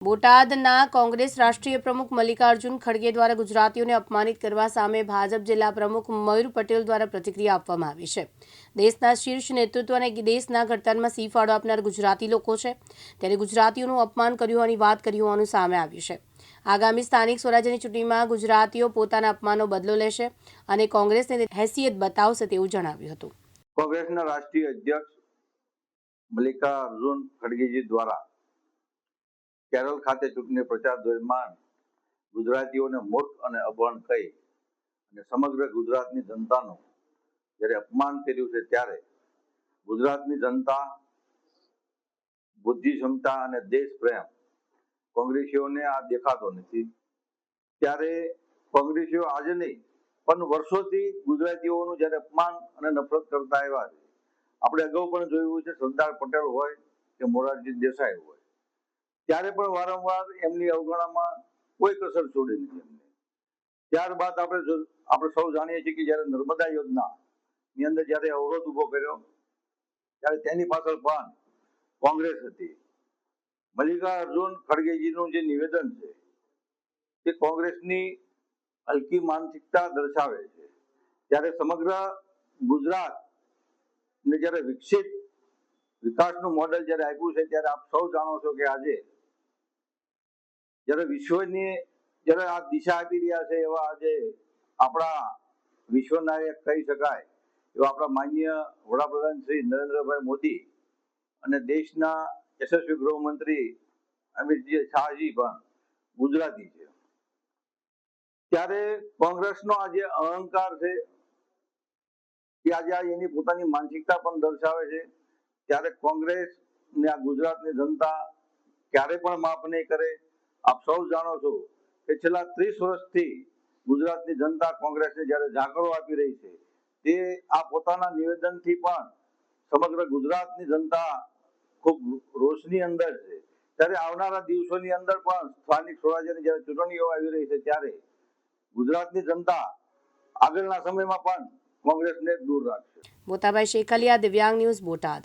બોટાદના કોંગ્રેસ રાષ્ટ્રીય પ્રમુખ મલ્લિકાર્જુન ખડગે દ્વારા ગુજરાતીઓને અપમાનિત કરવા સામે ભાજપ જિલ્લા પ્રમુખ મયુર પટેલ દ્વારા પ્રતિક્રિયા આપવામાં આવી છે। દેશના શીર્ષ નેતૃત્વ અને દેશના ઘડતરમાં સિંહ ફાળો આપનાર ગુજરાતી લોકો છે, ત્યારે ગુજરાતીઓનું અપમાન કર્યું હોવાની વાત કરી હોવાનું સામે આવ્યું છે। આગામી સ્થાનિક સ્વરાજ્યની ચૂંટણીમાં ગુજરાતીઓ પોતાના અપમાનનો બદલો લેશે અને કોંગ્રેસને હેસિયત બતાવશે તેવું જણાવ્યું હતું। કોંગ્રેસના રાષ્ટ્રીય અધ્યક્ષ મલ્લિકાર્જુન ખડગેજી દ્વારા કેરળ ખાતે ચૂંટણી પ્રચાર દરમિયાન ગુજરાતીઓને મૂર્ખ અને અભણ કહી અને સમગ્ર ગુજરાતની જનતાનું જ્યારે અપમાન કર્યું છે, ત્યારે ગુજરાતની જનતા બુદ્ધિ ક્ષમતા અને દેશ પ્રેમ કોંગ્રેસીઓને આ દેખાતો નથી। ત્યારે કોંગ્રેસીઓ આજે નહીં પણ વર્ષોથી ગુજરાતીઓનું જ્યારે અપમાન અને નફરત કરતા આવ્યા છે। આપણે અગાઉ પણ જોયું છે, સરદાર પટેલ હોય કે મોરારજી દેસાઈ હોય, ત્યારે પણ વારંવાર એમની અવગણનામાં કોઈ કસર છોડી નથી એમને। ત્યારબાદ આપણે સૌ જાણીએ છીએ કે જ્યારે નર્મદા યોજનાની અંદર જ્યારે અવરોધ ઉભો કર્યો, ત્યારે તેની પાછળ પણ કોંગ્રેસ હતી। મલ્લિકાર્જુન ખડગેજીનું જે નિવેદન છે તે કોંગ્રેસની હલકી માનસિકતા દર્શાવે છે। ત્યારે સમગ્ર ગુજરાતને જ્યારે વિકાસનું મોડેલ જ્યારે આપ્યું છે, ત્યારે આપ સૌ જાણો છો કે આજે જ્યારે વિશ્વની જ્યારે આ દિશા આપી રહ્યા છે, એવા આજે આપણા વિશ્વનાયક કહી શકાય એવા આપણા માનનીય વડાપ્રધાન શ્રી નરેન્દ્રભાઈ મોદી અને દેશના યશસ્વી ગૃહમંત્રી અમિતજી શાહજી પણ ગુજરાતી છે। ત્યારે કોંગ્રેસનો આ જે અહંકાર છે કે આજે એની પોતાની માનસિકતા પણ દર્શાવે છે। ત્યારે કોંગ્રેસને આ ગુજરાતની જનતા ક્યારે પણ માફ નહીં કરે। આપ સૌ જાણો છો કે છેલ્લા 30 વર્ષથી ગુજરાતની જનતા કોંગ્રેસને જ્યારે જાકરો આપી રહી છે, તે આ પોતાના નિવેદનથી પણ સમગ્ર ગુજરાતની જનતા ખૂબ રોષની અંદર છે। ત્યારે આવનારા દિવસોની અંદર પણ સ્થાનિક સ્વરાજ્યની જ્યારે ચૂંટણીઓ આવી રહી છે, ત્યારે ગુજરાતની જનતા આગળના સમયમાં પણ કોંગ્રેસને દૂર રાખશે। મોતાભાઈ શેખલિયા, દિવ્યાંગ ન્યૂઝ, બોટાદ।